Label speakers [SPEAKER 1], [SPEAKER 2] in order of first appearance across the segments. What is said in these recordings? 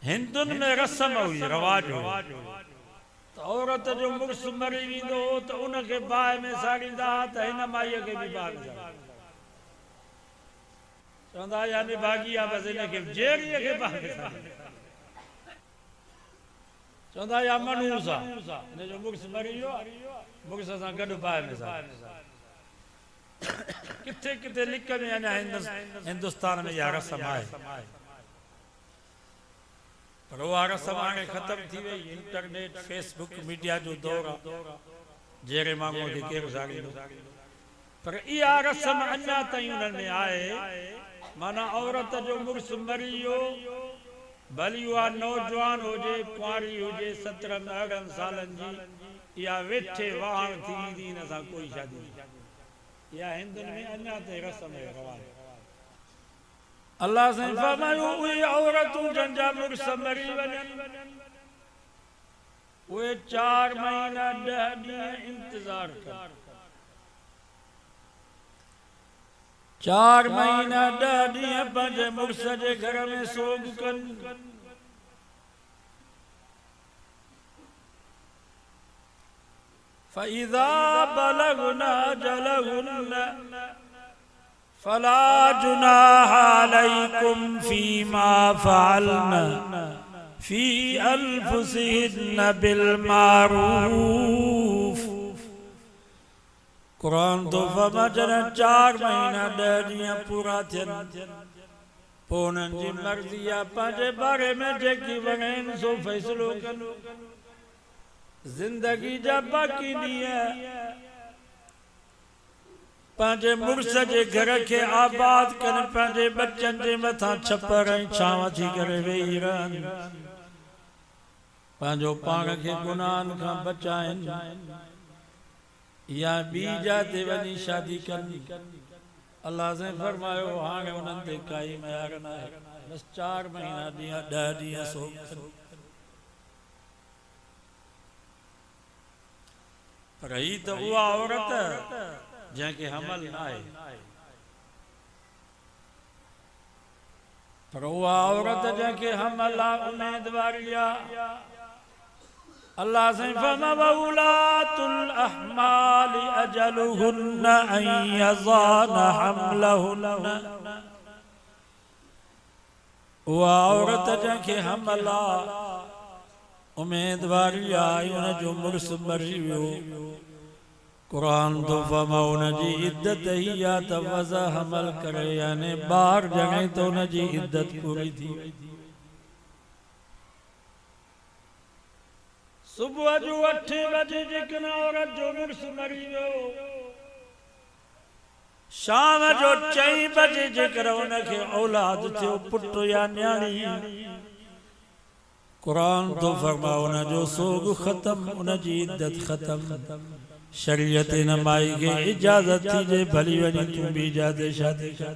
[SPEAKER 1] हिंदुन में रस्म हुई, रवाज हो, तो औरत जो मुड़स मरी वेंदो तो उनके बाहि में साड़ींदा त हिन माईअ खे बि बाहि में चवंदा यानी भागी आहे, बसि हिनखे जेड़ीअ खे बाहि में साड़ींदा, चवंदा या मनूस आहे, हिनजो मुड़स मरी वियो आहे, मुड़स सां गॾु बाहि में साड़ींदा। किथे किथे लिक में अञा हिंदुस्तान में इहा रस्म आहे, पर उहा रस्म हाणे ख़तम थी वई। इंटरनेट फेसबुक मीडिया जो दौर आहे, जहिड़े माण्हूअ खे केरु साड़ींदो, पर इहा रस्म अञा ताईं उन्हनि में आहे। माना औरत जो मुड़स मरी वियो, भली उहा नौजवान हुजे, कुंवारी हुजे, 17-18 सालनि जी, इहा वेठे वाहण थी वेंदी, हिन सां कोई शादी न। इहा हिंदुनि में अञा ताईं रस्म आहे, रवाज। अल्लाह साईं फरमायो उहे औरतूं जंहिंजा मुड़स मरी वञनि, उहे 4 महीना 10 ॾींहं इंतज़ार कनि। 4 महीना 10 ॾींहं पंहिंजे मुड़स जे घर में सोग कनि। फ़इज़ा बलगना अजलहुन्न फला जुनाह अलैकुम फीमा फ़अल्न फी अनफुसिहिन्न बिल मारूफ। कुरान तो फरमाए 4 महीना 10 ॾींहं पूरा थियनि, पोइ उन्हनि जी मर्ज़ी आहे, पंहिंजे बारे में जेकी वणेनि सो फ़ैसिलो कनि। ज़िंदगी जा बाक़ी ॾींहं पंहिंजे मुड़स जे घर खे आबाद कनि, पंहिंजे बच्चनि जे मथां छपर ऐं छांव थी करे वेही रहनि, पंहिंजो पाण खे गुनाहनि खां बचाइनि, या ॿी जाते वञी शादी कनि। अल्लाह से फरमायो हाणे उन्हनि ते काई मयार न आहे, बसि 4 महीना 10 ॾींहं सोग कनि। पर ही त उहा औरत जंहिंखे हमल न आहे, पर उहा औरत जंहिंखे हमल आहे, उमेदवारी आहे। अल्लाह से फरमाया उलातुल अहमाल अजलुहुन्न अन यज़ान हमलहुन्न। उहा औरत जंहिंखे हमल आहे, उमेदवारी आहे, उनजो मुड़स मरी वियो, कुरान तो फरमाए उनजी इद्दत ही आहे त वज़ा हमल करे, यानी ॿार ॼणे त उनजी इद्दत पूरी थी वई। सुबुह जो 8 बजे जेकॾहिं औरत जो मुड़स मरी वियो, शाम जो 4 बजे जेकर उनखे औलाद थियो, पुट या न्याणी, कुरान तो फरमाए उनजो सोग ख़त्म, उनजी इद्दत ख़त्म। शरीयत इन माई खे इजाज़त थी जे भली वञी तूं बि जाते शादी कर।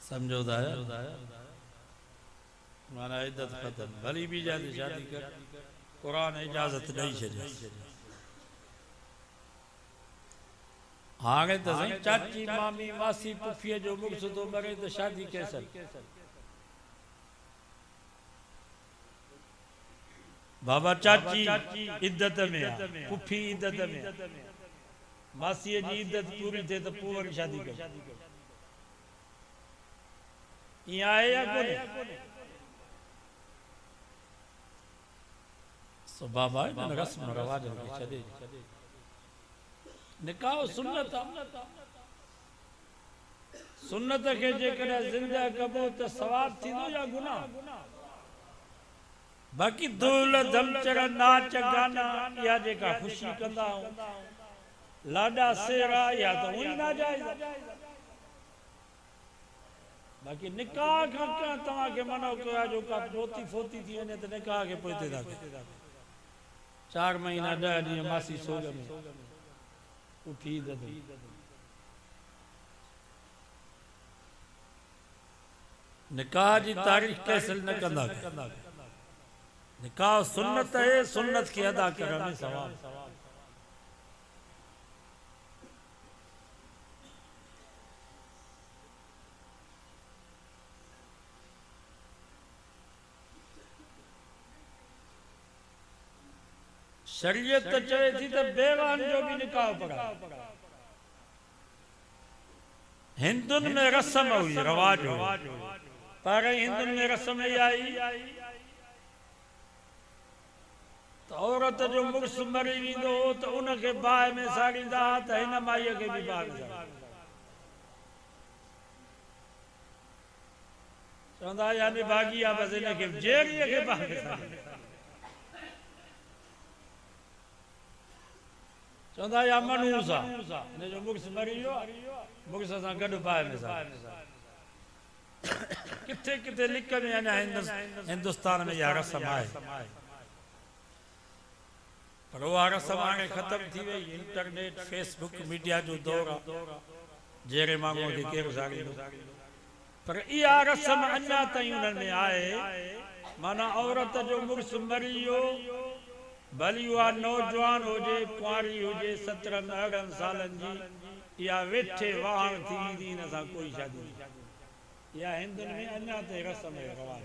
[SPEAKER 1] समझो था माना इद्दत ख़त्म, भली बि जाते शादी कर, कुरान इजाज़त ॾेई छॾे। हाणे त साईं चाची मामी मासी पुफीअ जो मुड़स थो मरे त शादी कैसे? बाबा चाची इद्दत में आहे, पुफी इद्दत में, मासीअ जी इद्दत पूरी थिए त पोइ वरी शादी कर। ईअं आहे या कोन्हे? सो बाबा हिन रस्म रवाजनि खे छॾे, निकाह सुन्नत आहे। सुन्नत खे जेकॾहिं ज़िंदा कबो त सवाब थींदो या गुनाह? बाक़ी धूल धमचर नाच गाना या जेका ख़ुशी कंदा आहियूं, लाॾा सेरा, या त उही नाजाइज़। बाक़ी निकाह खां कंहिं तव्हांखे मनो कयो आहे जो का पोती फोती थी वञे त निकाह खे पोइ हिते था कयो। 4 महीना 10 ॾींहं मासी सोग में उठी ददी। निकाह जी तारीख़ कैंसिल न कंदा। निकाह सुन्नत है, सुन्नत की अदा करण में सवाब। 4 शरीयत तो चवे थी तो बेवान जो भी निकाह पड़ा। हिंदुन में रस्म हुई, रवाज हुई, पर हिंदुन में रस्म ही आई तो औरत जो मुर्स मरी वींदो तो उनके बाह में साड़ींदा त हिन माईअ खे भी बाह में चवंदा यानी भागी आहे बसि हिनखे जेरीअ खे बाह में चवंदा या मनूस आहे हिनजो मुर्स मरी वियो मुर्स सां गॾु बाह में किथे किथे लिक में अञा हिंदुस्तान में इहा रस्म आहे पर उहा रस्म हाणे ख़तम थी वई। इंटरनेट फेसबुक मीडिया जो दौर आहे जहिड़े माण्हूअ खे केरु ज़ारींदो पर इहा रस्म अञा ताईं उन्हनि में आहे। माना औरत जो मुर्स मरी वियो भली उहा नौजवान हुजे कुंवारी हुजे 17-18 सालनि जी इहा वेठे वाहण थी ईंदी हिन सां कोई शादी न इहा हिंदुनि में अञा ताईं रस्म जो रवाज।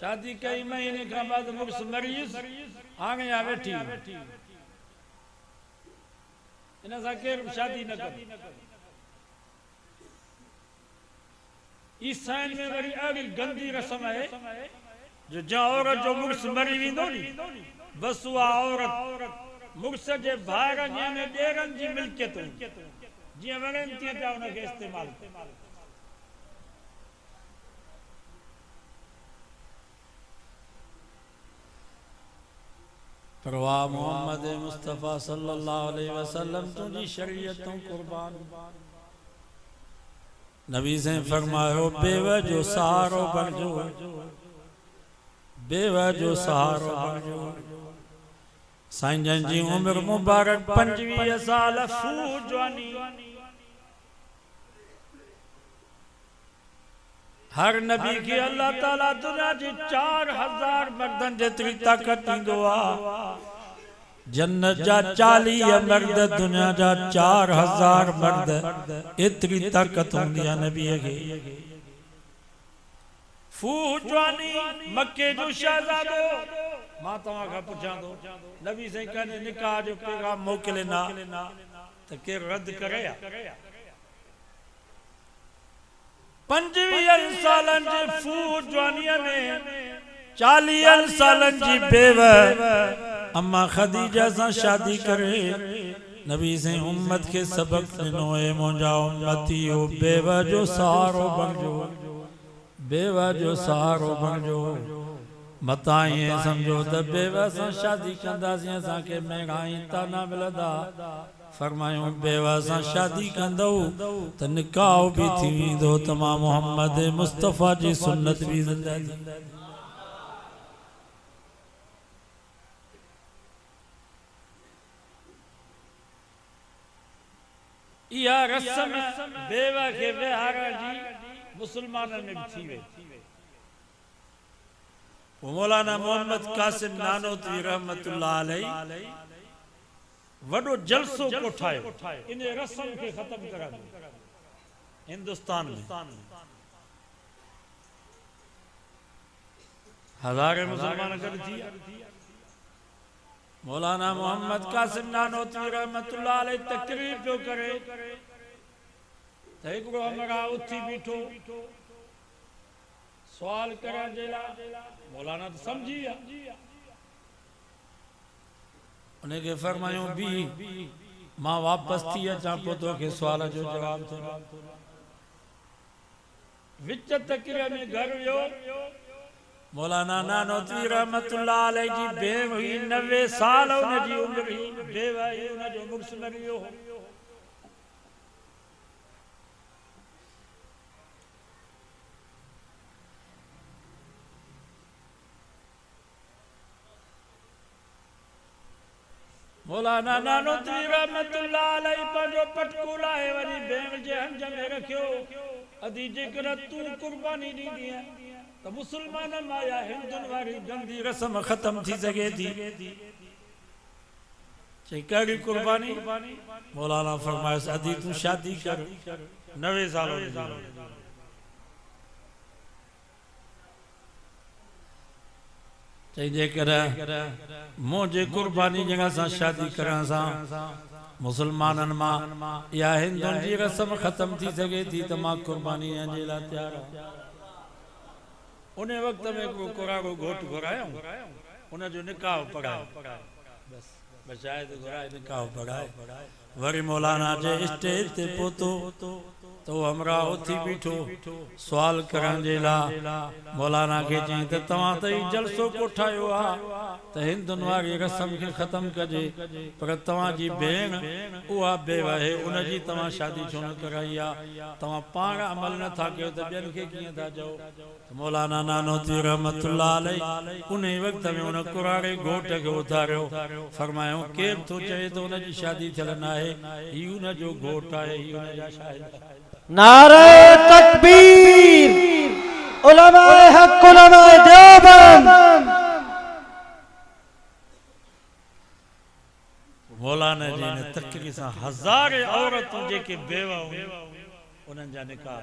[SPEAKER 1] शादी कई महीने खां बाद मुर्स मरी हाणे इहा वेठी हिन सां केरु शादी न कंदो। ईसाइन में वरी अहिड़ी गंदी रस्म आहे जो जंहिं औरत जो मुर्स मरी वेंदो नी बसि उहा औरत मुर्स जे भाइरनि या ॾेरनि जी मिल्कियत जीअं वणनि तीअं पिया उनखे इस्तेमालु पर वाह मोहम्मद मुस्तफ़ा सल्लल्लाहु अलैहि वसल्लम तुझी शरीयतों कुर्बान। नबी से फरमायो बेवा जो सहारो बणजो बेवा जो सहारो बणजो। साईं जन जी उम्र मुबारक 25 साल फूट जवानी हर नबी के अल्लाह ताला दुनिया जी 4000 मर्दन जेतरी ताकत दींदो आहे जन्नत जा 40 मर्द दुनिया जा 4000 मर्द एतरी ताकत हुंदी आहे नबी के। फूजवानी मक्के जो शहजादो मां तव्हां खां पुछां थो नबी साईं कने निकाह जो पैगाम मोकिले ना त केरु रद्द करे 25 सालन जे फूजवानीअ में 40 सालन जी बेव अम्मा खदीजा सां शादी करे नबी से उम्मत के सबक दिनो ए मुंजा उम्मतियो बेवा जो सहारो बणजो बेवा जो सहारो बणजो। मता ये समझो त बेवा सां शादी कंदासीं असांखे महंगाई ताना मिलंदा फरमायूं बेवा सां शादी कंदो त निकाह भी थी वेंदो त मां मोहम्मद मुस्तफ़ा जी सुन्नत भी ज़िंदा थी। इहा रस्म बेवा के विहारण जी मुसलमाननि में भी थी वई। मौलाना मोहम्मद कासिम नानोतवी रहमतुल्लाह अलैहि वडो जलसो कोठायो इन रस्म के खत्म करण हिंदुस्तान में हजारे मुसलमान गॾु थी। मौलाना मोहम्मद कासिम नानोतवी रहमतुल्लाह अलैहि तकरीर पियो करे त हिकिड़ो हमरा उथी बीठो सवाल करण जे लाइ मौलाना तो समझी विया उनके फरमायो भी मां वापस थी अचां पोइ तोखे सवाल जो जवाब थो विच तकरीर में घर वियो मौलाना नानोतवी रहमतुल्लाह अलैहि जी भेण हुई 90 साल उनजी उम्र हुई बेवा उनजो मुर्स मरी वियो। मौलाना नानोतवी रहमतुल्लाह अलैहि पंहिंजो पटको लाहे वरी भेण जे हंज में रखियो अदी जेकर तू कुर्बानी ॾींदी त मुसलमान माया हिंदुनि वारी गंदी रस्म खत्म थी सके थी। चई कहिड़ी कुर्बानी मौलाना फरमायो अदी तू शादी कर 90 साल जी। 90 चई जेकर मुझे कुर्बानी जगह सा शादी करण सा मुसलमानन मां या हिंदुन जी रस्म खत्म थी सके थी त मां कुर्बानी जे ला तैयार उन वक्त में को कोरागो घोट घुरायो उन जो निकाह पढ़ायो बस बचाए तो घुराए निकाह पढ़ाए वरी मौलाना जे स्टेज ते पोतो तो हमरा उथी बीठो सवाल करण जे ला मौलाना के चई त तवां त ई जलसो कोठायो आ त हिंदुन वारी रस्म के खत्म कजे पर तवां जी भेण उहा बेवहे उन जी तवां शादी छो न कराई आ तवां पाण अमल न था कयो त ॿियनि खे कीअं था चओ मौलाना नानोती रहमतुल्लाह अलैहि उन वक्त में उन कुराड़े घोट खे उथारियो फरमायो केर थो चए त उन जी शादी थियल न आहे ही उन जो घोट आहे ही उन जा शाहिद
[SPEAKER 2] नारे तकबीर उलमाए हक उलमाए देवबंद
[SPEAKER 1] मौलाना जी ने तकरीर सां हज़ारे औरतूं जेके बेवा हुयूं उन्हनि जा निकाह